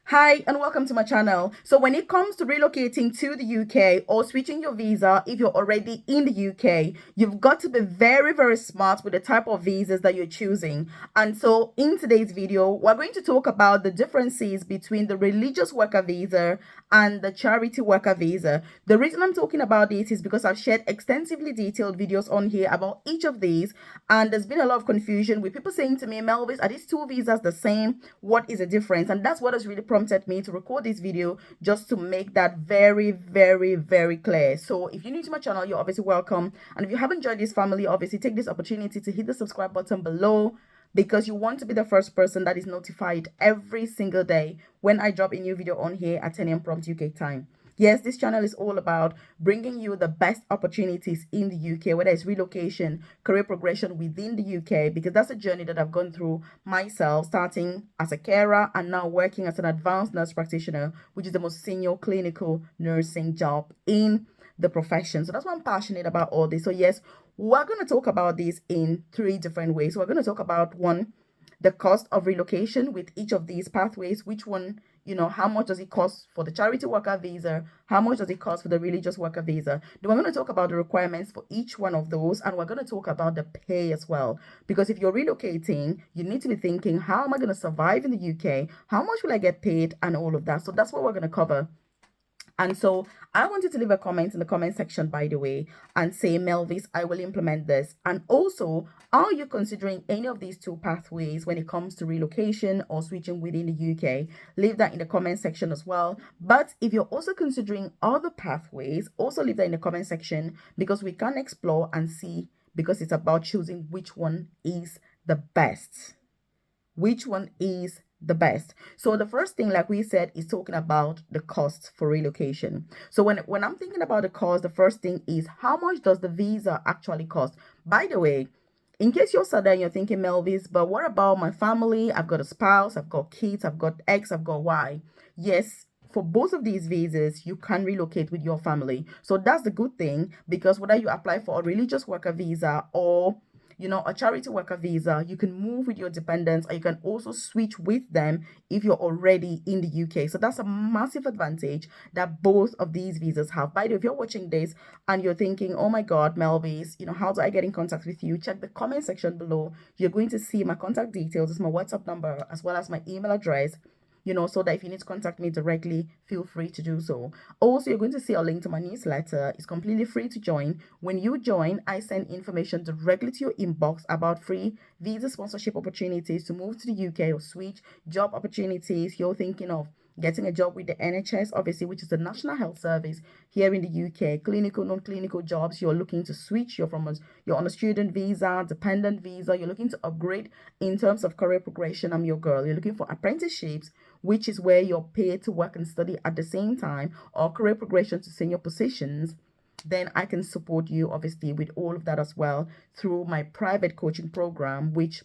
Hi and welcome to my channel. So when it comes to relocating to the UK or switching your visa if you're already in the UK, you've got to be very smart with the type of visas that you're choosing. And so in today's video, we're going to talk about the differences between the religious worker visa and the charity worker visa. The reason I'm talking about this is because I've shared extensively detailed videos on here about each of these, and there's been a lot of confusion with people saying to me, Melvis, are these two visas the same? What is the difference? And that's what has really prompted me to record this video, just to make that very clear. So if you're new to my channel, you're obviously welcome, and if you haven't joined this family, obviously take this opportunity to hit the subscribe button below, because you want to be the first person that is notified every single day when I drop a new video on here at 10 a.m. prompt UK time. Yes, this channel is all about bringing you the best opportunities in the UK, whether it's relocation, career progression within the UK, because that's a journey that I've gone through myself, starting as a carer and now working as an advanced nurse practitioner, which is the most senior clinical nursing job in the profession. So that's why I'm passionate about all this. So yes, we're going to talk about this in three different ways. So we're going to talk about one, the cost of relocation with each of these pathways, which one, how much does it cost for the charity worker visa, how much does it cost for the religious worker visa. Then we're going to talk about the requirements for each one of those, and we're going to talk about the pay as well, because if you're relocating, you need to be thinking, how am I going to survive in the UK, how much will I get paid, and all of that. So that's what we're going to cover. And so I want you to leave a comment in the comment section, by the way, and say, Melvis, I will implement this. And also, are you considering any of these two pathways when it comes to relocation or switching within the UK? Leave that in the comment section as well. But if you're also considering other pathways, also leave that in the comment section, because we can explore and see, because it's about choosing which one is the best. Which one is the best? So the first thing, like we said, is talking about the cost for relocation. So when I'm thinking about the cost, the first thing is, how much does the visa actually cost? By the way, in case you're sat there and you're thinking, Melvis, but what about my family? I've got a spouse, I've got kids, I've got X, I've got Y. Yes, for both of these visas, you can relocate with your family. So that's the good thing, because whether you apply for a religious worker visa or a charity worker visa, you can move with your dependents, or you can also switch with them if you're already in the UK. So that's a massive advantage that both of these visas have. By the way, if you're watching this and you're thinking, oh my God, Melvis, how do I get in contact with you? Check the comment section below. You're going to see my contact details. It's my WhatsApp number as well as my email address, so that if you need to contact me directly, feel free to do so. Also, you're going to see a link to my newsletter. It's completely free to join. When you join, I send information directly to your inbox about free visa sponsorship opportunities to move to the UK or switch, job opportunities you're thinking of getting a job with the NHS, obviously, which is the National Health Service here in the UK, clinical, non-clinical jobs. You're looking to switch, you're on a student visa, dependent visa, you're looking to upgrade in terms of career progression. I'm your girl. You're looking for apprenticeships, which is where you're paid to work and study at the same time, or career progression to senior positions. Then I can support you, obviously, with all of that as well through my private coaching program, which,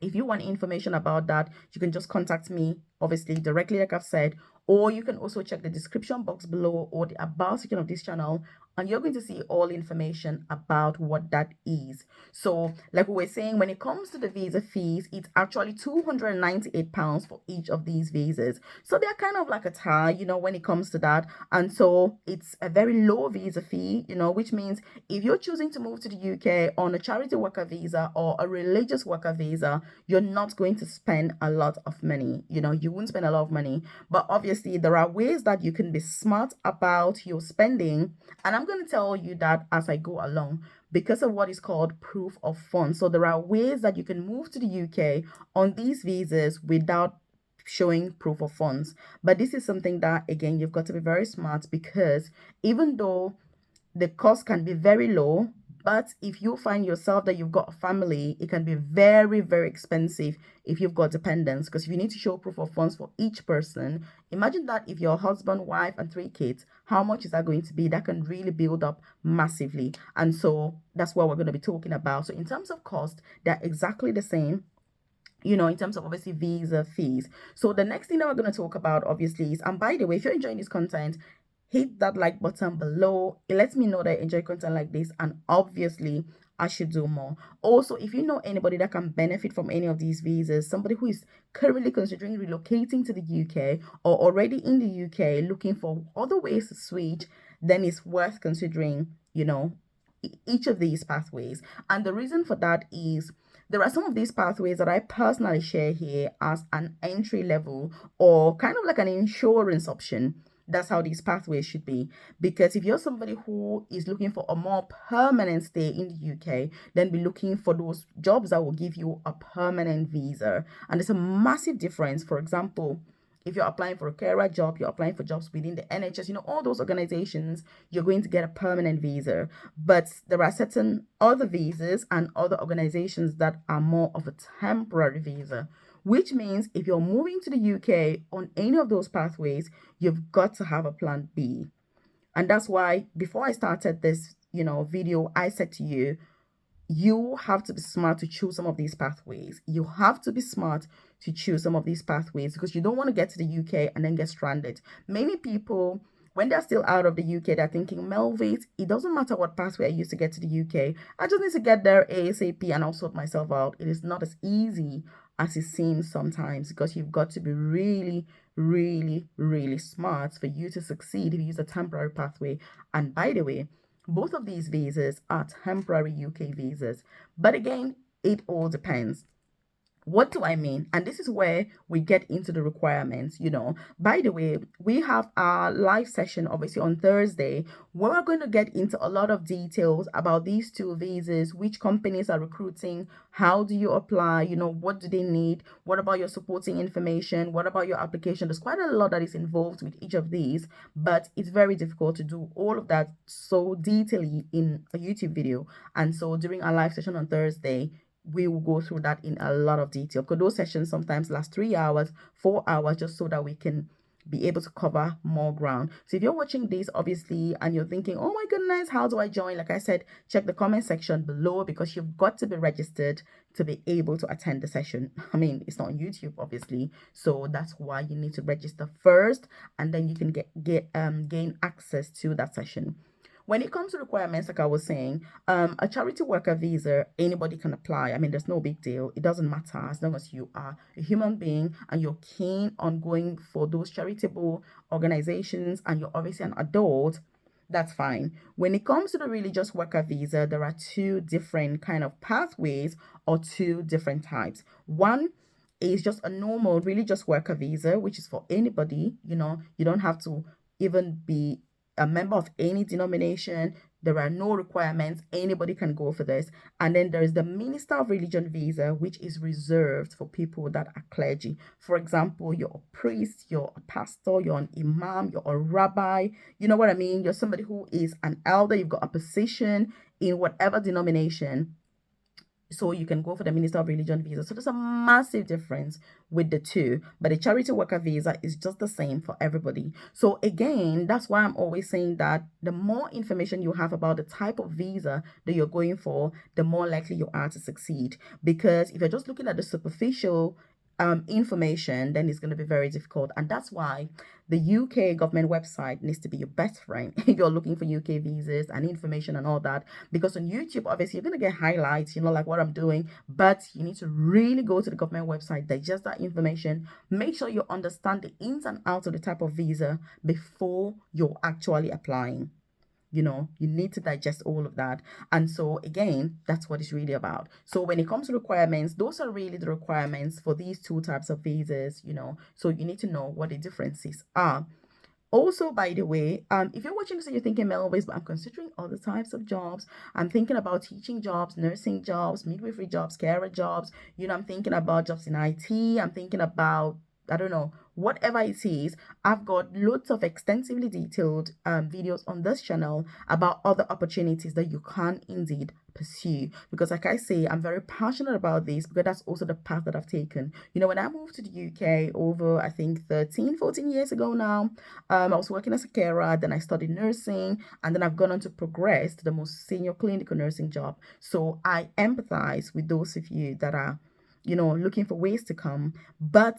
if you want information about that, you can just contact me, obviously, directly, like I've said, or you can also check the description box below or the about section of this channel, and you're going to see all information about what that is. So like we were saying, when it comes to the visa fees, it's actually £298 for each of these visas. So they're kind of like a tie, when it comes to that. And so it's a very low visa fee, which means if you're choosing to move to the UK on a charity worker visa or a religious worker visa, you're not going to spend a lot of money. You won't spend a lot of money. But obviously, there are ways that you can be smart about your spending. And I'm going to tell you that as I go along, because of what is called proof of funds. So there are ways that you can move to the UK on these visas without showing proof of funds. But this is something that, again, you've got to be very smart, because even though the cost can be very low, but if you find yourself that you've got a family, it can be very expensive if you've got dependents, because if you need to show proof of funds for each person, imagine that if you're a husband, wife, and 3 kids, how much is that going to be? That can really build up massively. And so that's what we're going to be talking about. So in terms of cost, they're exactly the same, in terms of obviously visa fees. So the next thing that we're going to talk about, obviously, is, and by the way, if you're enjoying this content, hit that like button below. It lets me know that I enjoy content like this, and obviously I should do more. Also, if you know anybody that can benefit from any of these visas, somebody who is currently considering relocating to the UK or already in the UK looking for other ways to switch, then it's worth considering, each of these pathways. And the reason for that is there are some of these pathways that I personally share here as an entry level or kind of like an insurance option. That's how these pathways should be. Because if you're somebody who is looking for a more permanent stay in the UK, then be looking for those jobs that will give you a permanent visa. And there's a massive difference. For example, if you're applying for a carer job, you're applying for jobs within the NHS, all those organizations, you're going to get a permanent visa. But there are certain other visas and other organizations that are more of a temporary visa, which means if you're moving to the UK on any of those pathways, you've got to have a plan B. And that's why before I started this, video, I said to you, you have to be smart to choose some of these pathways. You have to be smart to choose some of these pathways because you don't want to get to the UK and then get stranded. Many people, when they're still out of the UK, they're thinking, Melvit, it doesn't matter what pathway I use to get to the UK. I just need to get there ASAP and I'll sort myself out. It is not as easy as it seems sometimes because you've got to be really, really, really smart for you to succeed if you use a temporary pathway. And by the way, both of these visas are temporary UK visas. But again, it all depends. What do I mean? And this is where we get into the requirements. By the way, we have our live session obviously on Thursday where we're going to get into a lot of details about these two visas, which companies are recruiting, how do you apply, what do they need, what about your supporting information, what about your application. There's quite a lot that is involved with each of these, but it's very difficult to do all of that so detailedly in a YouTube video. And so during our live session on Thursday, we will go through that in a lot of detail because those sessions sometimes last 3 hours, 4 hours, just so that we can be able to cover more ground. So if you're watching this obviously and you're thinking, oh my goodness, how do I join? Like I said, check the comment section below because you've got to be registered to be able to attend the session. I mean, it's not on YouTube obviously, so that's why you need to register first and then you can gain access to that session. When it comes to requirements, like I was saying, a charity worker visa, anybody can apply. I mean, there's no big deal. It doesn't matter as long as you are a human being and you're keen on going for those charitable organizations and you're obviously an adult, that's fine. When it comes to the religious worker visa, there are two different kind of pathways or two different types. One is just a normal religious worker visa, which is for anybody. You don't have to even be a member of any denomination. There are no requirements. Anybody can go for this. And then there is the Minister of Religion visa, which is reserved for people that are clergy. For example, you're a priest, you're a pastor, you're an imam, you're a rabbi. You know what I mean? You're somebody who is an elder. You've got a position in whatever denomination. So you can go for the Minister of Religion visa. So there's a massive difference with the two, but the charity worker visa is just the same for everybody. So again, that's why I'm always saying that the more information you have about the type of visa that you're going for, the more likely you are to succeed. Because if you're just looking at the superficial information, then it's going to be very difficult. And that's why the UK government website needs to be your best friend if you're looking for UK visas and information and all that. Because on YouTube, obviously, you're going to get highlights, like what I'm doing, but you need to really go to the government website, digest that information, make sure you understand the ins and outs of the type of visa before you're actually applying. You need to digest all of that. And so again, that's what it's really about. So when it comes to requirements, those are really the requirements for these two types of visas, so you need to know what the differences are. Also, by the way, if you're watching this and you're thinking, Melvis, but I'm considering other types of jobs. I'm thinking about teaching jobs, nursing jobs, midwifery jobs, carer jobs. I'm thinking about jobs in IT. I'm thinking about, I don't know, whatever it is. I've got loads of extensively detailed videos on this channel about other opportunities that you can indeed pursue. Because like I say, I'm very passionate about this because that's also the path that I've taken. When I moved to the UK over, I think 14 years ago now, I was working as a carer, then I studied nursing, and then I've gone on to progress to the most senior clinical nursing job. So I empathize with those of you that are, looking for ways to come. But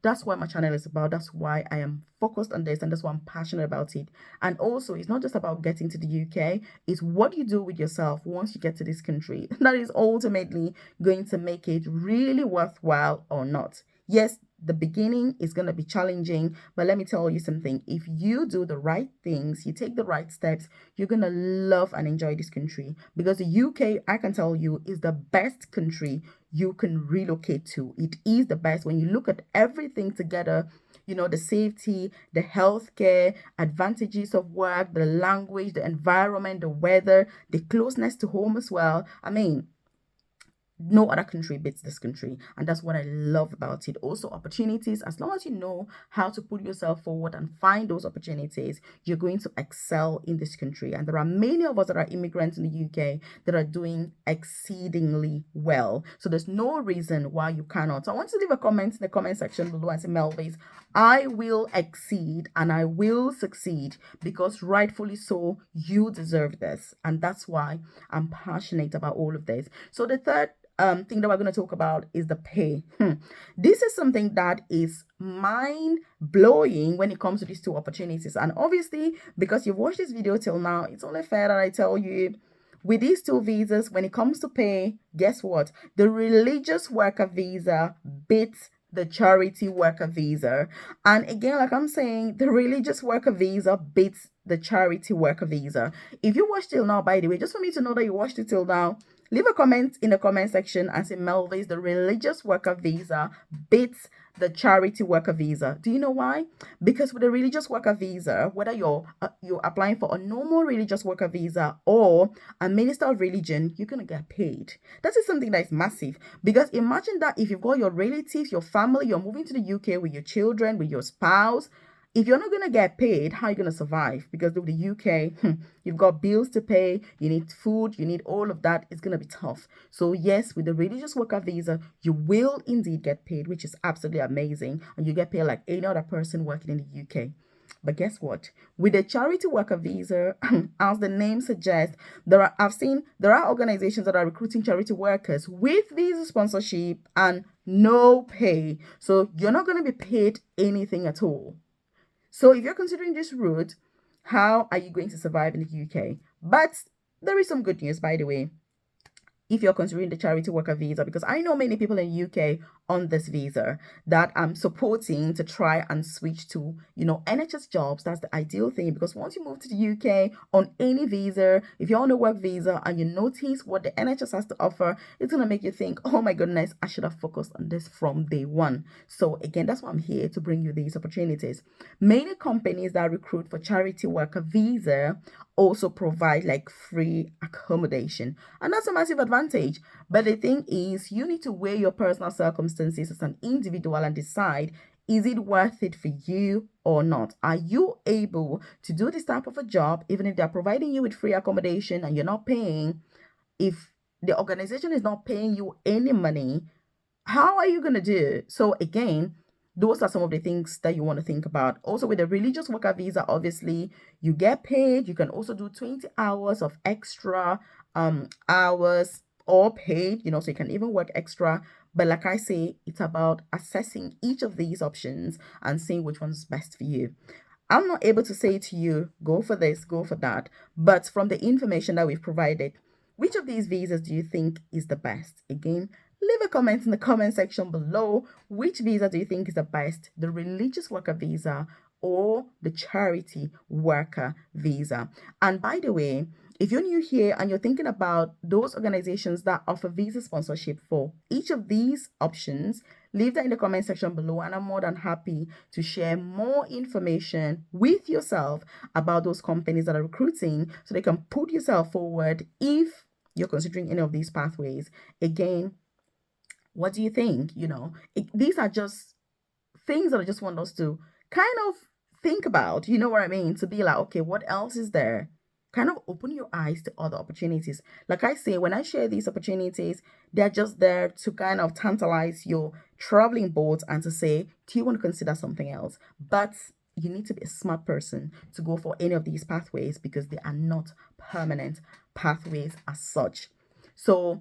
That's what my channel is about. That's why I am focused on this, and that's why I'm passionate about it. And also, it's not just about getting to the UK, it's what you do with yourself once you get to this country that is ultimately going to make it really worthwhile or not. Yes, the beginning is going to be challenging, but let me tell you something. If you do the right things, you take the right steps, you're going to love and enjoy this country, because the UK, I can tell you, is the best country you can relocate to. It is the best when you look at everything together. You know, the safety, the healthcare, advantages of work, the language, the environment, the weather, the closeness to home as well. I mean, no other country beats this country, and that's what I love about it. Also, opportunities. As long as you know how to put yourself forward and find those opportunities, you're going to excel in this country. And there are many of us that are immigrants in the UK that are doing exceedingly well, so there's no reason why you cannot. So I want to leave a comment in the comment section below and say, Melvis, I will exceed and I will succeed, because rightfully so, you deserve this. And that's why I'm passionate about all of this. So the third thing that we're going to talk about is the pay. This is something that is mind blowing when it comes to these two opportunities. And obviously, because you've watched this video till now, it's only fair that I tell you, with these two visas, when it comes to pay, guess what? The religious worker visa beats the charity worker visa. And again, like I'm saying, the religious worker visa beats the charity worker visa. If you watched till now, by the way, just for me to know that you watched it till now, leave a comment in the comment section and say, Melvis, the religious worker visa beats the charity worker visa. Do you know why? Because with the religious worker visa, whether you're applying for a normal religious worker visa or a minister of religion, you're gonna get paid. That is something that is massive. Because imagine that if you've got your relatives, your family, you're moving to the UK with your children, with your spouse. If you're not going to get paid, how are you going to survive? Because with the UK, you've got bills to pay, you need food, you need all of that. It's going to be tough. So yes, with the religious worker visa, you will indeed get paid, which is absolutely amazing. And you get paid like any other person working in the UK. But guess what? With the charity worker visa, as the name suggests, there are organizations that are recruiting charity workers with visa sponsorship and no pay. So you're not going to be paid anything at all. So if you're considering this route, how are you going to survive in the UK? But there is some good news, by the way, if you're considering the charity worker visa, because I know many people in the UK on this visa that I'm supporting to try and switch to, NHS jobs. That's the ideal thing, because once you move to the UK on any visa, if you're on a work visa and you notice what the NHS has to offer, it's going to make you think, oh my goodness, I should have focused on this from day one. So again, that's why I'm here to bring you these opportunities. Many companies that recruit for charity worker visa also provide like free accommodation, and that's a massive advantage. But the thing is, you need to weigh your personal circumstances as an individual and decide, is it worth it for you or not? Are you able to do this type of a job even if they're providing you with free accommodation and you're not paying? If the organization is not paying you any money, how are you going to do it? So again, those are some of the things that you want to think about. Also, with the religious worker visa, obviously, you get paid. You can also do 20 hours of extra hours, all paid, so you can even work extra. But like I say, it's about assessing each of these options and seeing which one's best for you. I'm not able to say to you, go for this, go for that. But from the information that we've provided, which of these visas do you think is the best? Again, leave a comment in the comment section below. Which visa do you think is the best? The religious worker visa or the charity worker visa? And by the way, if you're new here and you're thinking about those organizations that offer visa sponsorship for each of these options, leave that in the comment section below, and I'm more than happy to share more information with yourself about those companies that are recruiting, so they can put yourself forward if you're considering any of these pathways. Again, what do you think? These are just things that I just want us to kind of think about, you know what I mean? To be like, okay, what else is there? Kind of open your eyes to other opportunities. Like I say, when I share these opportunities, they're just there to kind of tantalize your traveling boards and to say, do you want to consider something else? But you need to be a smart person to go for any of these pathways, because they are not permanent pathways as such. So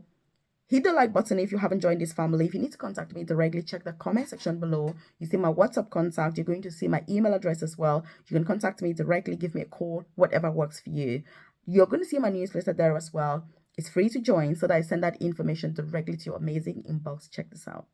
Hit the like button if you haven't joined this family. If you need to contact me directly, check the comment section below. You see my WhatsApp contact. You're going to see my email address as well. You can contact me directly, give me a call, whatever works for you. You're going to see my newsletter there as well. It's free to join so that I send that information directly to your amazing inbox. Check this out.